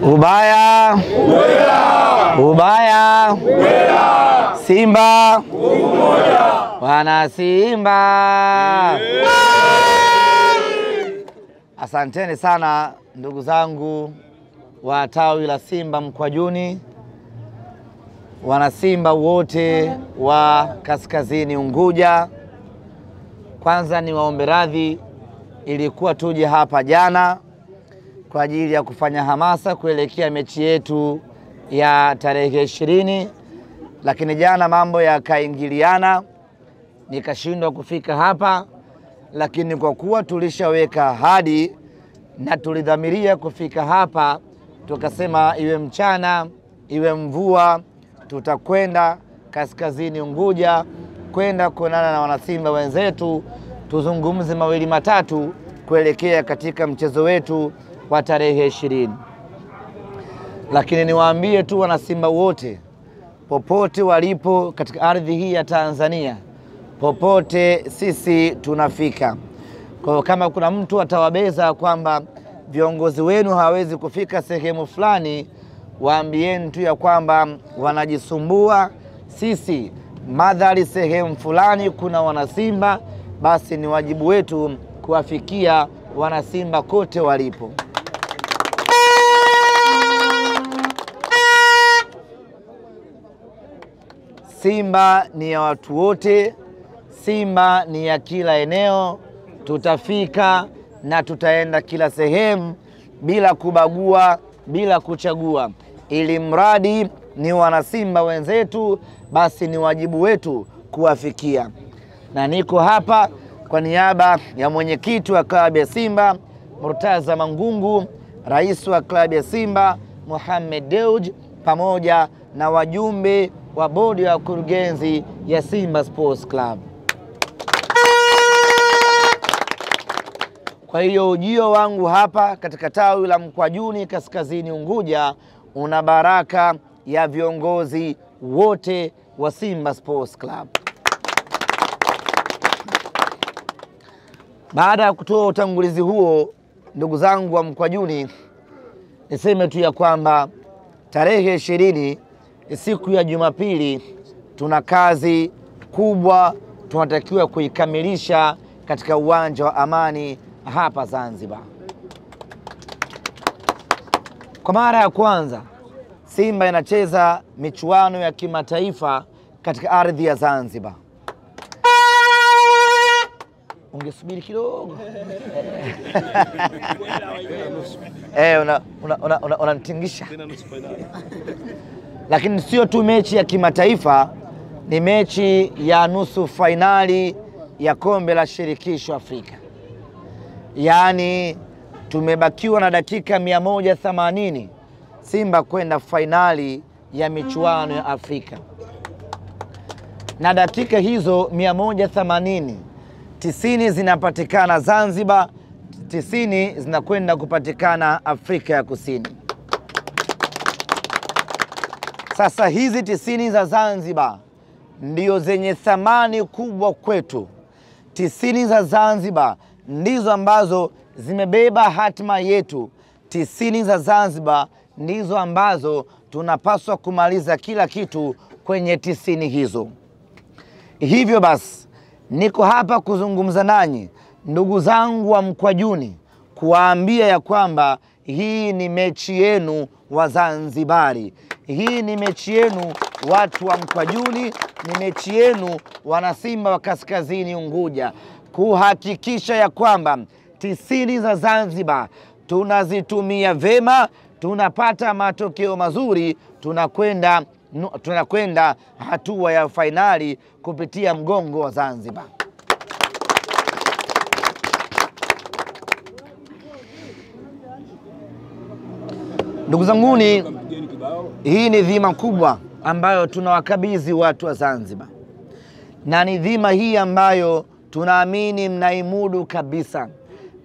Ubaya, ubaya, Simba, wana Simba. Asanteni sana ndugu zangu wa tawi la Simba Mkwajuni, wana Simba wote wa Kaskazini Unguja. Kwanza ni waombe radhi, ilikuwa tuje hapa jana kwa ajili ya kufanya hamasa kuelekea mechi yetu ya tarehe 20, lakini jana mambo yakaingiliana nikashindwa kufika hapa, lakini kwa kuwa tulishaweka ahadi na tulidhamiria kufika hapa, tukasema iwe mchana iwe mvua tutakwenda Kaskazini Unguja kwenda kuonana na wanasimba wenzetu, tuzungumze mawili matatu kuelekea katika mchezo wetu wa tarehe 20. Lakini niwaambie tu wanasimba wote popote walipo katika ardhi hii ya Tanzania, popote sisi tunafika. Kwa kama kuna mtu atawabeza kwamba viongozi wenu hawezi kufika sehemu fulani, waambieni tu ya kwamba wanajisumbua. Sisi madhali sehemu fulani kuna wanasimba, basi ni wajibu wetu kuwafikia wanasimba kote walipo. Simba ni ya watu wote, Simba ni ya kila eneo. Tutafika na tutaenda kila sehemu bila kubagua, bila kuchagua. Ili mradi ni wanasimba wenzetu, basi ni wajibu wetu kuwafikia. Na niko hapa kwa niaba ya mwenyekiti wa klabu ya Simba Murtaza Mangungu, rais wa klabu ya Simba Mohamed Dewji, pamoja na wajumbe wa bodi ya kurugenzi ya Simba Sports Club. Kwa hiyo ujio wangu hapa katika tawi la Mkwajuni Kaskazini Unguja una baraka ya viongozi wote wa Simba Sports Club. Baada ya kutoa utangulizi huo, ndugu zangu wa Mkwajuni, niseme tu ya kwamba tarehe 20 siku ya Jumapili tuna kazi kubwa tunatakiwa kuikamilisha katika uwanja wa Amani hapa Zanzibar. Kwa mara ya kwanza Simba inacheza michuano ya kimataifa katika ardhi ya Zanzibar. Ungesubiri kidogo. Unanitingisha. Lakini sio tu mechi ya kimataifa, ni mechi ya nusu fainali ya kombe la shirikisho Afrika. Yaani tumebakiwa na dakika 180 Simba kwenda fainali ya michuano ya Afrika. Na dakika hizo 180, 90 zinapatikana Zanzibar, 90 zinakwenda kupatikana Afrika ya Kusini. Sasa hizi 90 za Zanzibar ndio zenye thamani kubwa kwetu. 90 za Zanzibar ndizo ambazo zimebeba hatima yetu. 90 za Zanzibar ndizo ambazo tunapaswa kumaliza kila kitu kwenye 90 hizo. Hivyo basi niko hapa kuzungumza nanyi ndugu zangu wa Mkwajuni, kuwaambia ya kwamba hii ni mechi yenu wa Zanzibari. Hii ni mechi yenu watu wa Mkwajuni, ni mechi yenu wanasimba wa Kaskazini Unguja, kuhakikisha ya kwamba 90 za Zanzibar tunazitumia vema, tunapata matokeo mazuri, tunakwenda hatua ya fainali kupitia mgongo wa Zanzibar. Ndugu zanguni, hii ni dhima kubwa ambayo tunawakabidhi watu wa Zanzibar. Na ni dhima hii ambayo tunaamini mnaimudu kabisa.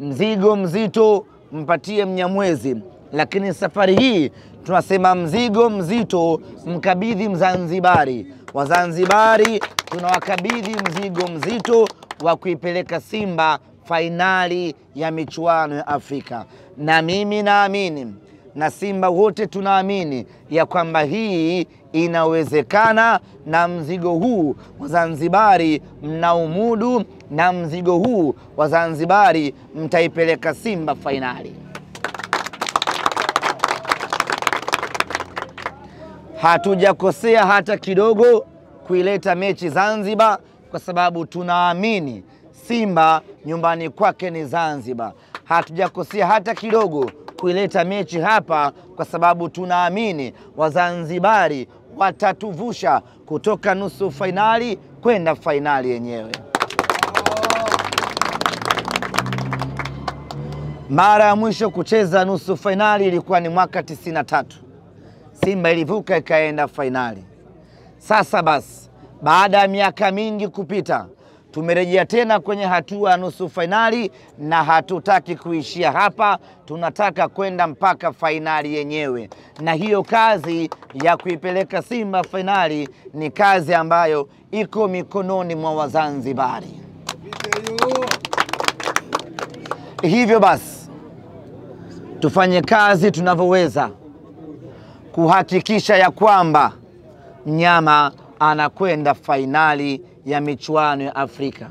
Mzigo mzito mpatie Mnyamwezi, lakini safari hii tunasema mzigo mzito mkabidhi Mzanzibari. Wazanzibari tunawakabidhi mzigo mzito wa kuipeleka Simba fainali ya michuano ya Afrika. Na mimi naamini na Simba wote tunaamini ya kwamba hii inawezekana, na mzigo huu Wazanzibari mnaumudu, na mzigo huu Wazanzibari mtaipeleka Simba fainali. Hatujakosea hata kidogo kuileta mechi Zanzibar, kwa sababu tunaamini Simba nyumbani kwake ni Zanzibar. Hatujakosea hata kidogo kuileta mechi hapa, kwa sababu tunaamini Wazanzibari watatuvusha kutoka nusu fainali kwenda fainali yenyewe. Mara ya mwisho kucheza nusu fainali ilikuwa ni mwaka 93. Simba ilivuka ikaenda fainali. Sasa basi, baada ya miaka mingi kupita, tumerejea tena kwenye hatua ya nusu fainali, na hatutaki kuishia hapa, tunataka kwenda mpaka fainali yenyewe. Na hiyo kazi ya kuipeleka Simba fainali ni kazi ambayo iko mikononi mwa Wazanzibari. Hivyo basi, tufanye kazi tunavyoweza kuhakikisha ya kwamba mnyama anakwenda fainali ya michuano ya Afrika.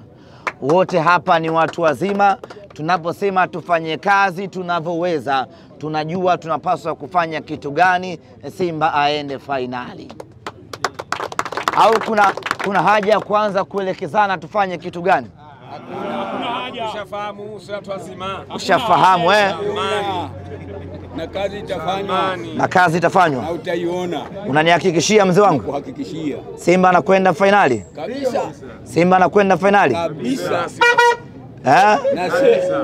Wote hapa ni watu wazima. Tunaposema tufanye kazi tunavyoweza, tunajua tunapaswa kufanya kitu gani Simba aende fainali. Au kuna haja ya kuanza kuelekezana tufanye kitu gani? Hakuna haja. Ushafahamu, watu wazima. Ushafahamu Na kazi itafanywa. Na kazi itafanywa. Na utaiona. Unanihakikishia mzee wangu? Kuhakikishia. Simba anakwenda fainali? Kabisa. Simba anakwenda fainali? Kabisa.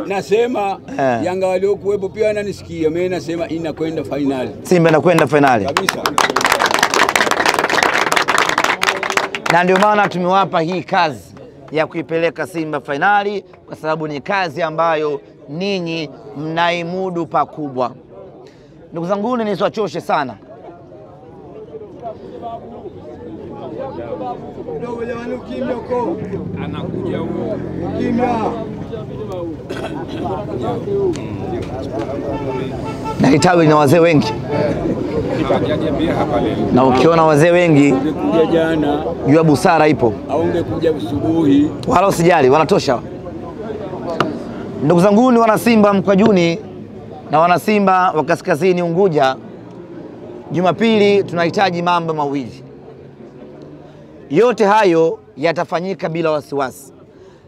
Nasema Yanga waliokuwepo pia wananisikia. Mimi nasema inakwenda fainali. Simba inakwenda fainali. Kabisa. Na ndio maana tumewapa hii kazi ya kuipeleka Simba fainali, kwa sababu ni kazi ambayo ninyi mnaimudu pakubwa. Ndugu zangu, nisiwachoshe sana. Anakuja huo. Na Itawi na wazee wengi. Na ukiona wazee wengi, ungekuja jana, jua busara ipo. Au ungekuja asubuhi. Wala usijali, wanatosha. Ndugu zangu, ni wana Simba Mkwajuni na wana Simba wa Kaskazini Unguja, Jumapili tunahitaji mambo mawili. Yote hayo yatafanyika bila wasiwasi,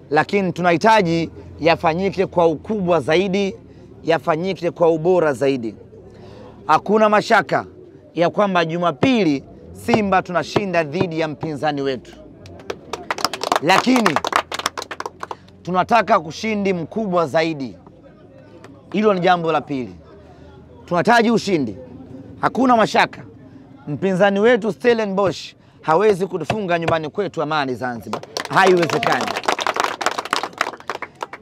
lakini tunahitaji yafanyike kwa ukubwa zaidi, yafanyike kwa ubora zaidi. Hakuna mashaka ya kwamba Jumapili Simba tunashinda dhidi ya mpinzani wetu, lakini tunataka kushindi mkubwa zaidi. Hilo ni jambo la pili. Tunahitaji ushindi. Hakuna mashaka mpinzani wetu Stellenbosch hawezi kutufunga nyumbani kwetu Amani Zanzibar. Haiwezekani.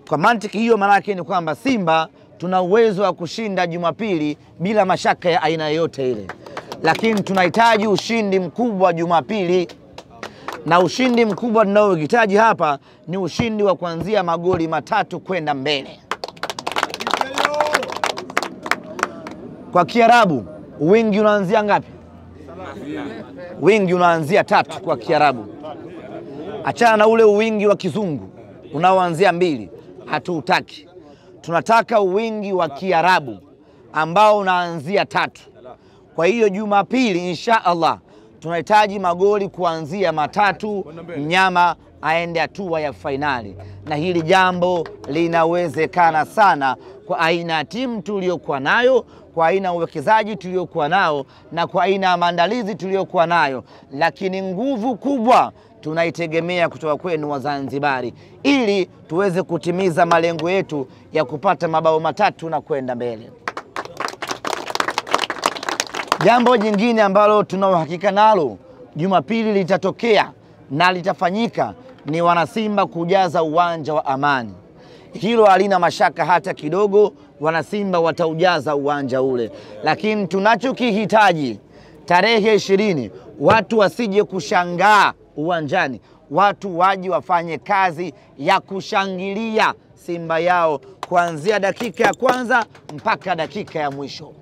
Kwa mantiki hiyo, maana yake ni kwamba Simba tuna uwezo wa kushinda Jumapili bila mashaka ya aina yoyote ile, lakini tunahitaji ushindi mkubwa Jumapili. Na ushindi mkubwa tunaohitaji hapa ni ushindi wa kuanzia magoli 3 kwenda mbele. Kwa Kiarabu wingi unaanzia ngapi? Wingi unaanzia 3 kwa Kiarabu. Achana na ule wingi wa kizungu unaoanzia 2, hatuutaki. Tunataka wingi wa Kiarabu ambao unaanzia 3. Kwa hiyo Jumapili insha Allah tunahitaji magoli kuanzia 3, mnyama aende hatua ya fainali. Na hili jambo linawezekana sana kwa aina ya timu tuliyokuwa nayo, kwa aina ya uwekezaji tuliokuwa nao, na kwa aina ya maandalizi tuliokuwa nayo. Lakini nguvu kubwa tunaitegemea kutoka kwenu Wazanzibari, ili tuweze kutimiza malengo yetu ya kupata mabao 3 na kwenda mbele. Jambo jingine ambalo tuna uhakika nalo Jumapili litatokea na litafanyika ni wanasimba kujaza uwanja wa Amani. Hilo halina mashaka hata kidogo, wanasimba wataujaza uwanja ule. Lakini tunachokihitaji tarehe 20, watu wasije kushangaa uwanjani, watu waje wafanye kazi ya kushangilia Simba yao kuanzia dakika ya kwanza mpaka dakika ya mwisho.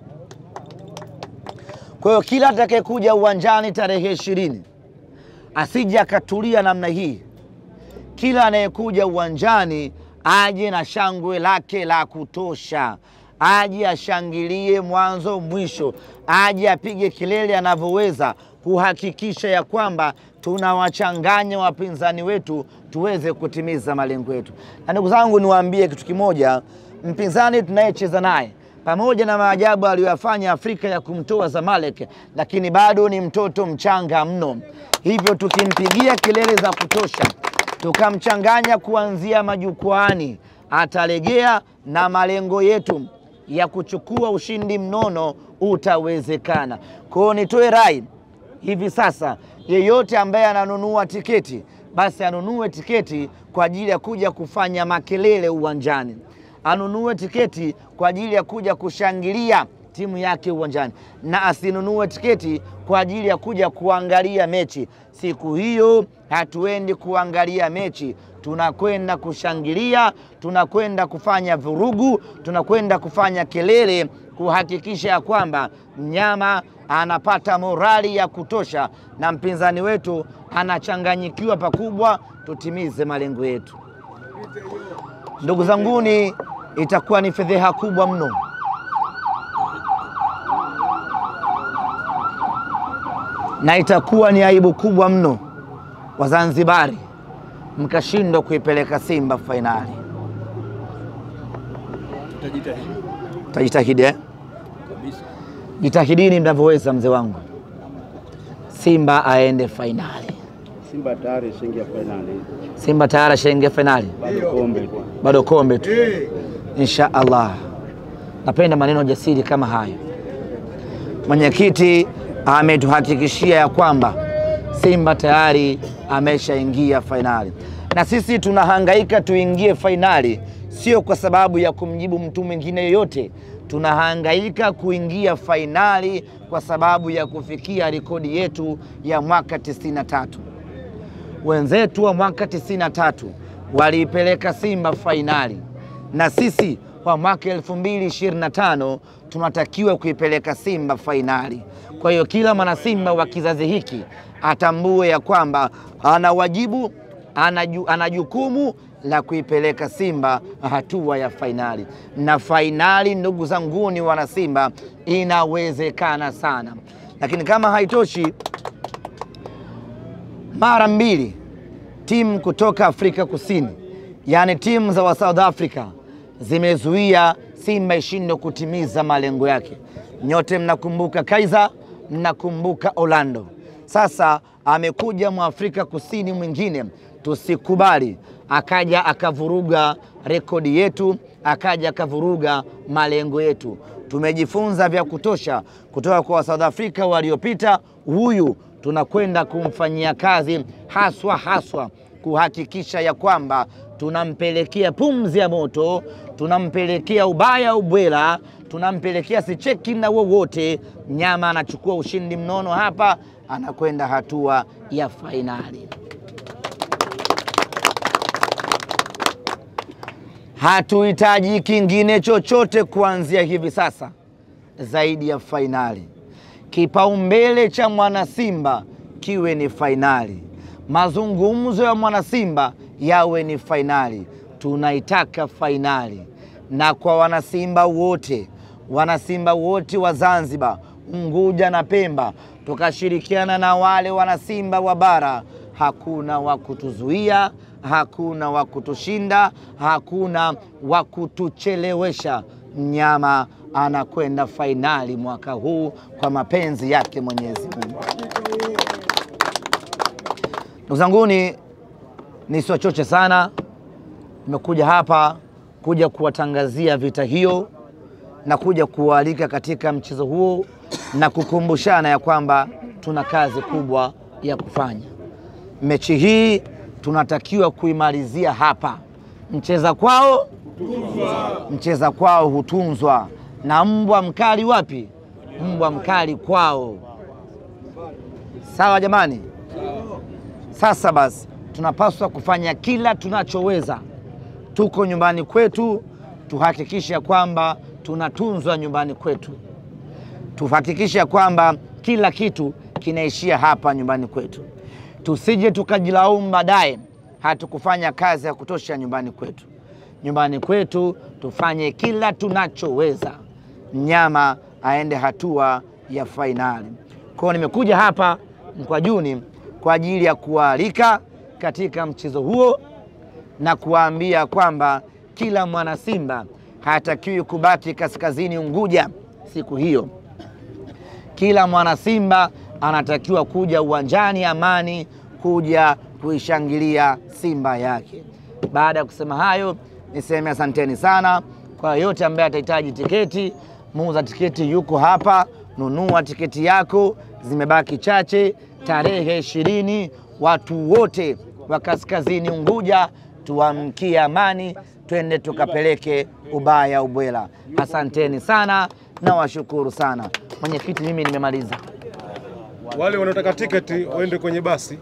Kwa hiyo kila atakayekuja uwanjani tarehe 20 asije akatulia namna hii. Kila anayekuja uwanjani aje na shangwe lake la kutosha, aje ashangilie mwanzo mwisho, aje apige kelele anavyoweza kuhakikisha ya kwamba tunawachanganya wapinzani wetu tuweze kutimiza malengo yetu. Na ndugu zangu, niwaambie kitu kimoja, mpinzani tunayecheza naye pamoja na maajabu aliyofanya Afrika ya kumtoa Zamalek, lakini bado ni mtoto mchanga mno. Hivyo tukimpigia kelele za kutosha, tukamchanganya kuanzia majukwaani, atalegea na malengo yetu ya kuchukua ushindi mnono utawezekana. Kwa hiyo nitoe rai hivi sasa, yeyote ambaye ananunua tiketi, basi anunue tiketi kwa ajili ya kuja kufanya makelele uwanjani. Anunue tiketi kwa ajili ya kuja kushangilia timu yake uwanjani, na asinunue tiketi kwa ajili ya kuja kuangalia mechi. Siku hiyo hatuendi kuangalia mechi, tunakwenda kushangilia, tunakwenda kufanya vurugu, tunakwenda kufanya kelele kuhakikisha ya kwamba mnyama anapata morali ya kutosha na mpinzani wetu anachanganyikiwa pakubwa, tutimize malengo yetu. Ndugu zanguni, itakuwa ni fedheha kubwa mno na itakuwa ni aibu kubwa mno Wazanzibari mkashindwa kuipeleka Simba fainali. Tutajitahidi kabisa. Jitahidini mnavyoweza mzee wangu. Simba aende fainali. Simba tayari shingia fainali. Simba tayari shingia fainali. Bado kombe tu. Insha Allah. Napenda maneno jasiri kama hayo. Mwenyekiti ametuhakikishia ya kwamba Simba tayari ameshaingia fainali. Na sisi tunahangaika tuingie fainali sio kwa sababu ya kumjibu mtu mwingine yoyote. Tunahangaika kuingia fainali kwa sababu ya kufikia rekodi yetu ya mwaka 93. Wenzetu wa mwaka 93 waliipeleka Simba fainali, na sisi kwa mwaka 2025 tunatakiwa kuipeleka Simba fainali. Kwa hiyo kila mwana Simba wa kizazi hiki atambue ya kwamba ana wajibu, ana jukumu la kuipeleka Simba hatua ya fainali. Na fainali, ndugu zanguni wana Simba, inawezekana sana. Lakini kama haitoshi, mara mbili timu kutoka Afrika Kusini, yani timu za wa South Africa, zimezuia Simba ishindwe kutimiza malengo yake. Nyote mnakumbuka Kaizer, mnakumbuka Orlando. Sasa amekuja Mwafrika Kusini mwingine, tusikubali akaja akavuruga rekodi yetu, akaja akavuruga malengo yetu. Tumejifunza vya kutosha kutoka kwa South Africa waliopita. Huyu tunakwenda kumfanyia kazi haswa kuhakikisha ya kwamba tunampelekea pumzi ya moto, tunampelekea ubaya ubwela, tunampelekea sicheki na wowote. Nyama anachukua ushindi mnono hapa, anakwenda hatua ya fainali. Hatuhitaji kingine chochote kuanzia hivi sasa zaidi ya fainali. Kipaumbele cha mwana Simba kiwe ni fainali. Mazungumzo ya mwana Simba yawe ni fainali. Tunaitaka fainali. Na kwa wanasimba wote wa Zanzibar, Unguja na Pemba, tukashirikiana na wale wanasimba wa bara, hakuna wa kutuzuia, hakuna wa kutushinda, hakuna wa kutuchelewesha. Mnyama anakwenda fainali mwaka huu kwa mapenzi yake Mwenyezi Mungu. Ndugu zanguni, nisiwachoche sana. Nimekuja hapa kuja kuwatangazia vita hiyo na kuja kualika katika mchezo huo na kukumbushana ya kwamba tuna kazi kubwa ya kufanya. Mechi hii tunatakiwa kuimalizia hapa. Mcheza kwao hutunzwa, na mbwa mkali wapi? Mbwa mkali kwao. Sawa jamani? Sasa basi tunapaswa kufanya kila tunachoweza tuko nyumbani kwetu, tuhakikisha kwamba tunatunzwa nyumbani kwetu, tuhakikisha kwamba kila kitu kinaishia hapa nyumbani kwetu. Tusije tukajilaumu baadaye hatukufanya kazi ya kutosha nyumbani kwetu. Nyumbani kwetu tufanye kila tunachoweza mnyama aende hatua ya fainali. Kwa nimekuja hapa Mkwajuni kwa ajili ya kualika katika mchezo huo na kuambia kwamba kila mwana Simba hatakiwi kubaki kaskazini Unguja siku hiyo. Kila mwana Simba anatakiwa kuja uwanjani Amani kuja kuishangilia Simba yake. Baada ya kusema hayo, niseme asanteni sana kwa yote ambaye atahitaji tiketi. Muuza tiketi yuko hapa, nunua tiketi yako, zimebaki chache. Tarehe 20 watu wote wa kaskazini Unguja tuamkie Amani, twende tukapeleke ubaya ubwela. Asanteni sana na washukuru sana. Mwenyekiti, mimi nimemaliza. Wale wanaotaka tiketi waende kwenye basi.